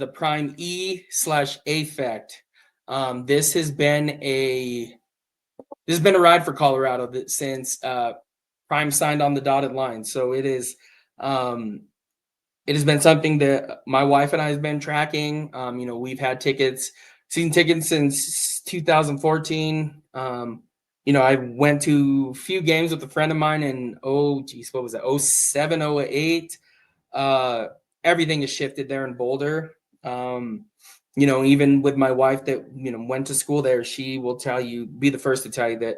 the Prime E/A-FFFECT. This has been a ride for Colorado since Prime signed on the dotted line. So it is it has been something that my wife and I have been tracking. We've had season tickets since 2014. I went to a few games with a friend of mine in what was that? 07, 08. Everything has shifted there in Boulder. Even with my wife that went to school there, she will be the first to tell you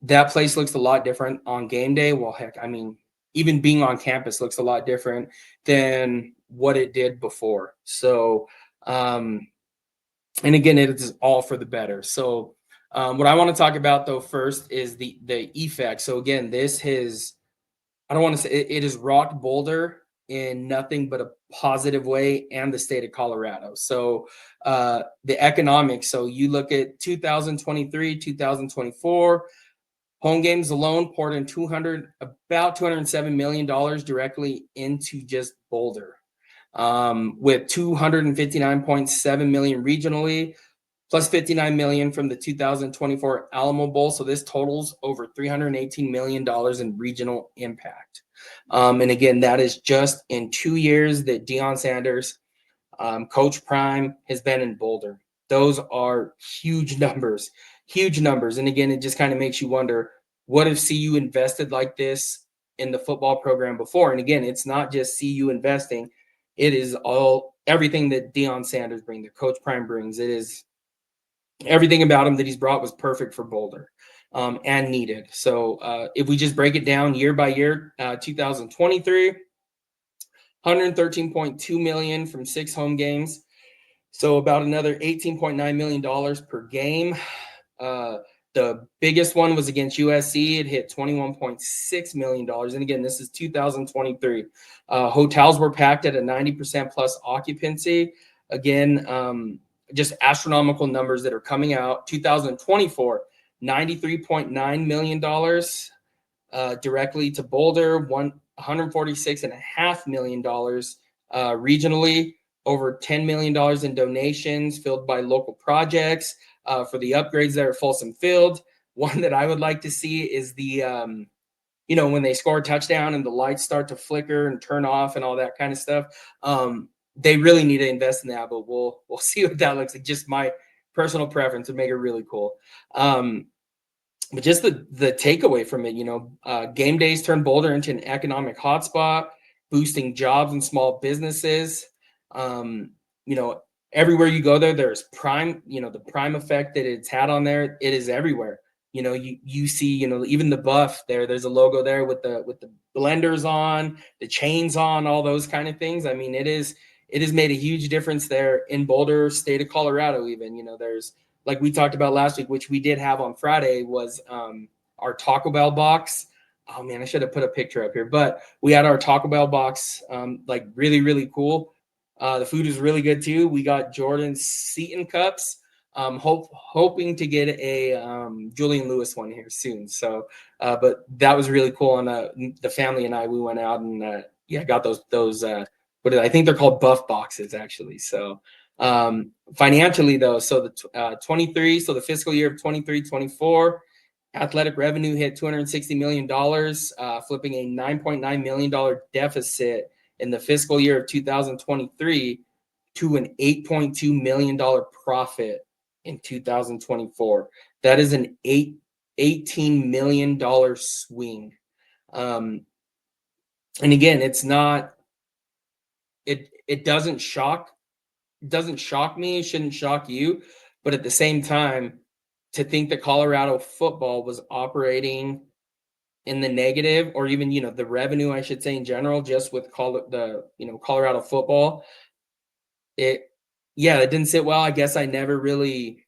that place looks a lot different on game day. Well, heck, I mean, even being on campus looks a lot different than what it did before. So, and again, it is all for the better. So, what I want to talk about though first is the effect. So again, I don't want to say it has rocked Boulder in nothing but a positive way, and the state of Colorado. So the economics. So you look at 2023, 2024. Home games alone poured in about $207 million directly into just Boulder, with $259.7 million regionally, plus $59 million from the 2024 Alamo Bowl. So this totals over $318 million in regional impact. And again, that is just in 2 years that Deion Sanders, Coach Prime, has been in Boulder. Those are huge numbers. And again, it just kind of makes you wonder, what if CU invested like this in the football program before? And again, it's not just CU investing. It is everything that Deion Sanders brings, that Coach Prime brings. It is everything about him that he's brought was perfect for Boulder, and needed. So if we just break it down year by year, 2023, $113.2 million from 6 home games. So about another $18.9 million per game. The biggest one was against USC. It hit $21.6 million. And again, this is 2023. Hotels were packed at a 90% plus occupancy. Again, just astronomical numbers that are coming out. 2024, $93.9 million directly to Boulder, $146.5 million regionally, over $10 million in donations filled by local projects for the upgrades there at Folsom Field. One that I would like to see is the, when they score a touchdown and the lights start to flicker and turn off and all that kind of stuff. They really need to invest in that, but we'll see what that looks like. Just my personal preference would make it really cool. But just the takeaway from it, game days turn Boulder into an economic hotspot, boosting jobs and small businesses. Everywhere you go there's Prime, the Prime effect that it's had on there. It is everywhere. You see, even the buff there's a logo there with the blenders on, the chains on, all those kind of things. I mean, it has made a huge difference there in Boulder, state of Colorado. Even, there's, like we talked about last week, which we did have on Friday, was our Taco Bell box. Oh man, I should have put a picture up here, but we had our Taco Bell box, like really, really cool. The food is really good too. We got Jordan's Seton cups. Hoping to get a Julian Lewis one here soon. So, but that was really cool. And the family and I, we went out and got those. I think they're called buff boxes actually. So, financially though, so the 23, so the fiscal year of 23-24, athletic revenue hit $260 million, flipping a $9.9 million deficit in the fiscal year of 2023 to an $8.2 million profit in 2024. That is an $18 million swing. And again, it's not, it doesn't shock me. It shouldn't shock you. But at the same time, to think that Colorado football was operating in the negative, or even, the revenue, I should say, in general, just with Colorado football, it didn't sit well. I guess I never really,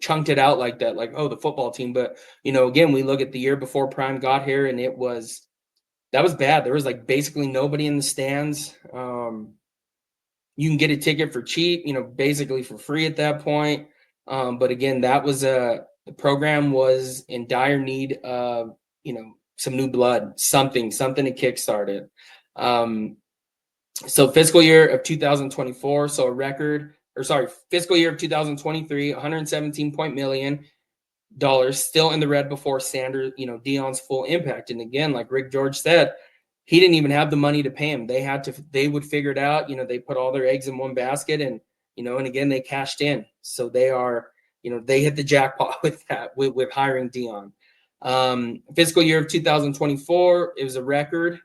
chunked it out like that, like, oh, the football team. But, again, we look at the year before Prime got here, and that was bad. There was like basically nobody in the stands. You can get a ticket for cheap, basically for free at that point. But again, that was the program was in dire need of, some new blood, something to kickstart it. So fiscal year of 2024, so a record, or sorry, fiscal year of 2023, 117 point million dollars, still in the red before Sanders, Dion's full impact. And again, like Rick George said, he didn't even have the money to pay him. They would figure it out. They put all their eggs in one basket, and and again they cashed in. So they hit the jackpot with that, with hiring Dion. Fiscal year of 2024, it was a record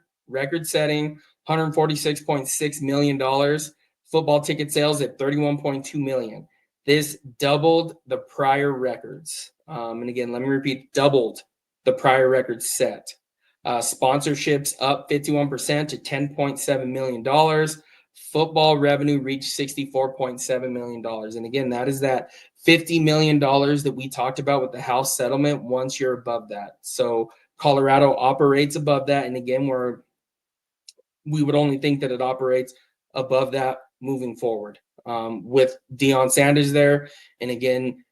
setting, $146.6 million. Football ticket sales at 31.2 million. This doubled the prior records. And again, let me repeat, doubled the prior records set. Sponsorships up 51% to $10.7 million. Football revenue reached $64.7 million. And again, that is that $50 million that we talked about with the House settlement once you're above that. So Colorado operates above that. And again, we would only think that it operates above that moving forward, with Deion Sanders there. And again,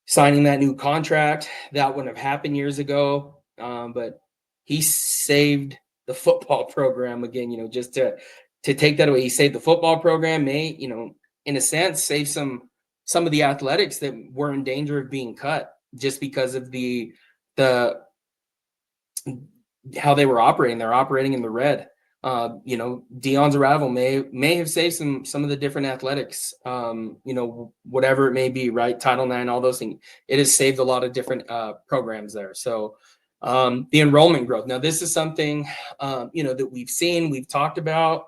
signing that new contract, that wouldn't have happened years ago. But he saved the football program again, just to take that away. He saved the football program, in a sense, save some of the athletics that were in danger of being cut just because of the how they were operating. They're operating in the red. Dion's arrival may have saved some of the different athletics, whatever it may be, right? Title IX, all those things. It has saved a lot of different programs there. So the enrollment growth. Now, this is something, that we've talked about.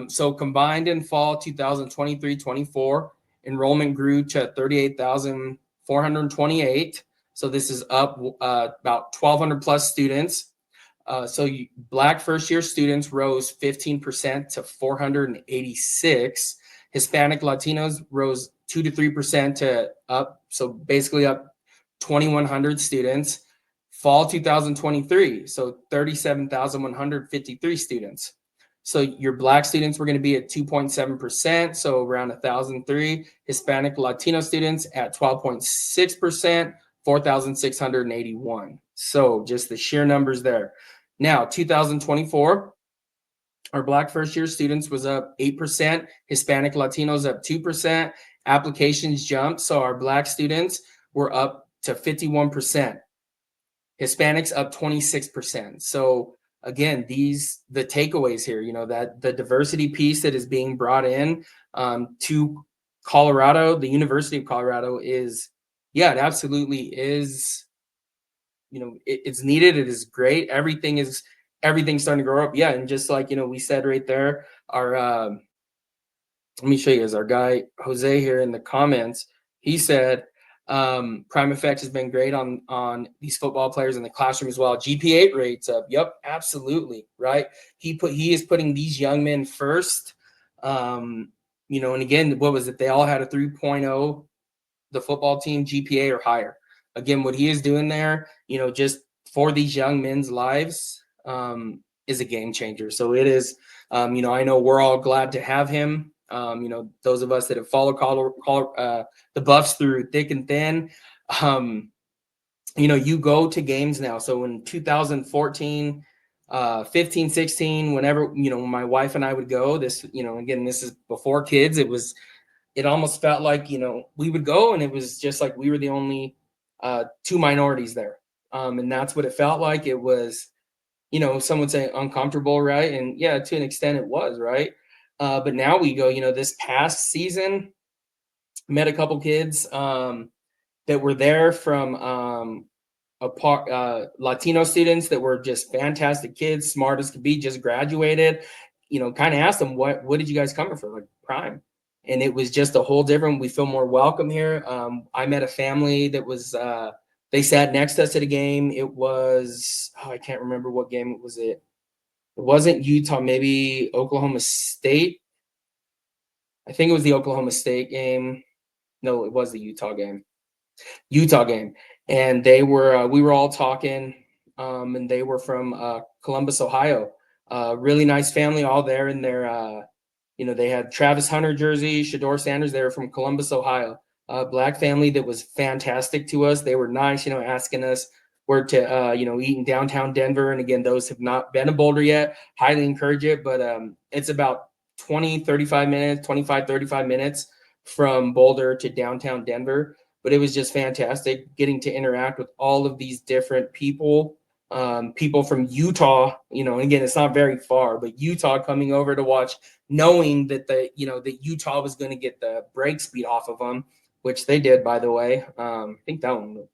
So combined in fall 2023-24, enrollment grew to 38,428. So this is up about 1,200 plus students. Black first-year students rose 15% to 486. Hispanic Latinos rose 2 to 3% to up, so basically up 2,100 students. Fall 2023, so 37,153 students. So your Black students were going to be at 2.7%, so around 1,003. Hispanic Latino students at 12.6%, 4,681. So just the sheer numbers there. Now, 2024, our Black first-year students was up 8%, Hispanic Latinos up 2%, applications jumped, so our Black students were up to 51%, Hispanics up 26%. So again, the takeaways here, that the diversity piece that is being brought in to Colorado, the University of Colorado is, it absolutely is. It's needed. It is great. Everything's starting to grow up. Yeah. And just like, we said right there, our, let me show you guys, our guy, Jose, here in the comments, he said, Prime Effect has been great on these football players in the classroom as well. GPA rates up. Yep. Absolutely. Right. He is putting these young men first. And again, what was it? They all had a 3.0, the football team, GPA or higher. Again, what he is doing there, just for these young men's lives, is a game changer. So it is, I know we're all glad to have him. Those of us that have followed the Buffs through thick and thin, you go to games now. So in 2014, 15, 16, whenever, my wife and I would go, this, again, this is before kids. It almost felt like, we would go and it was just like we were the only two minorities there. And that's what it felt like. It was, some would say uncomfortable, right? And yeah, to an extent it was, right? But now we go, this past season, met a couple kids that were there from Latino students that were just fantastic kids, smart as could be, just graduated, kind of asked them, what did you guys come for? Like Prime. And it was just a whole different, we feel more welcome here. I met a family that was, they sat next to us at a game. It was, I can't remember what game it was. It wasn't Utah, maybe Oklahoma State. I think it was the Oklahoma State game. No, it was the Utah game. And they were, we were all talking, and they were from Columbus, Ohio. Really nice family, all there in their, they had Travis Hunter jersey, Shador Sanders. They were from Columbus, Ohio. Black family that was fantastic to us. They were nice, asking us were to eat in downtown Denver, and again, those have not been to Boulder yet, highly encourage it. But it's about 20-35 minutes, 25-35 minutes from Boulder to downtown Denver. But it was just fantastic getting to interact with all of these different people, people from Utah. And again, it's not very far, but Utah coming over to watch, knowing that that Utah was going to get the break speed off of them, which they did, by the way. I think that one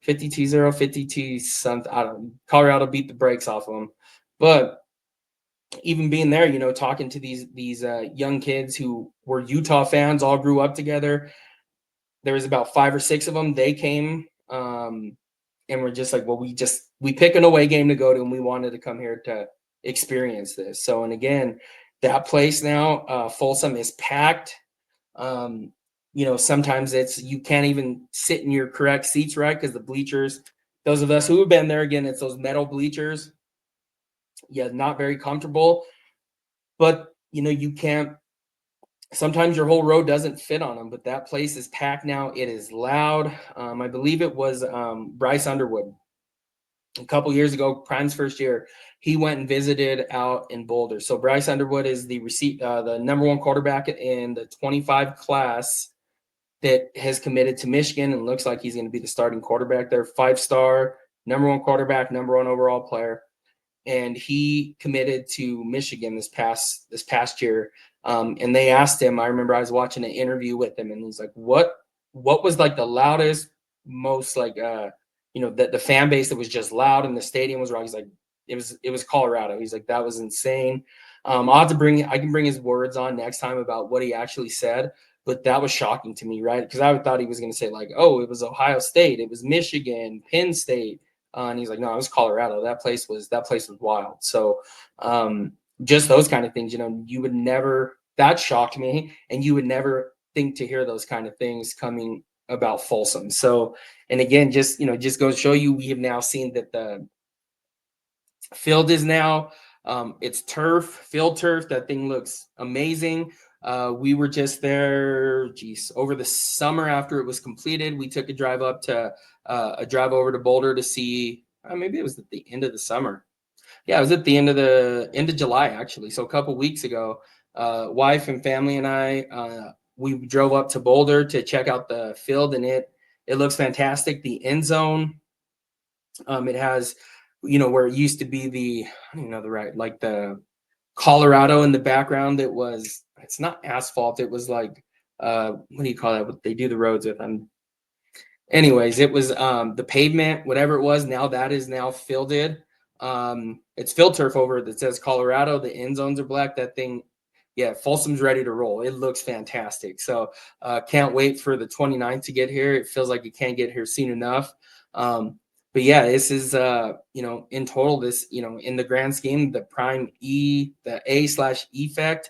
52-0, 52 something. I don't know. Colorado beat the brakes off of them. But even being there, talking to these young kids who were Utah fans, all grew up together. There was about 5 or 6 of them. They came, and we're just like, well, we pick an away game to go to, and we wanted to come here to experience this. So, and again, that place now, Folsom, is packed. Sometimes you can't even sit in your correct seats, right? Because the bleachers, those of us who have been there, again, it's those metal bleachers. Yeah, not very comfortable. But you can't. Sometimes your whole row doesn't fit on them, but that place is packed now. It is loud. I believe it was Bryce Underwood a couple years ago, Prime's first year. He went and visited out in Boulder. So Bryce Underwood is the number 1 quarterback in the 25 class that has committed to Michigan, and looks like he's going to be the starting quarterback there. 5-star, number 1 quarterback, number 1 overall player. And he committed to Michigan this past year. And they asked him, I remember I was watching an interview with him, and he's like, what was like the loudest, most like, the fan base that was just loud and the stadium was wrong. He's like, it was Colorado. He's like, that was insane. I can bring his words on next time about what he actually said, but that was shocking to me, right? Because I thought he was going to say like, oh, it was Ohio State, it was Michigan, Penn State. And he's like, no, it was Colorado. That place was wild. So just those kind of things, you would never, that shocked me, and you would never think to hear those kind of things coming about Folsom. So, and again, just goes to show you, we have now seen that the field is now, it's field turf. That thing looks amazing. We were just there, over the summer after it was completed. We took a drive over to Boulder to see. Maybe it was at the end of the summer. Yeah, it was at the end of July, actually. So a couple weeks ago, wife and family and I, we drove up to Boulder to check out the field, and it looks fantastic. The end zone, it has, where it used to be I don't know the Colorado in the background. It's not asphalt. It was like, what do you call that? What they do the roads with? Anyways, it was the pavement, whatever it was. Now that is now fielded. It's field turf over that says Colorado. The end zones are black. That thing, yeah, Folsom's ready to roll. It looks fantastic. So can't wait for the 29th to get here. It feels like it can't get here soon enough. But yeah, this is in total, this in the grand scheme, the Prime the A/FFFECT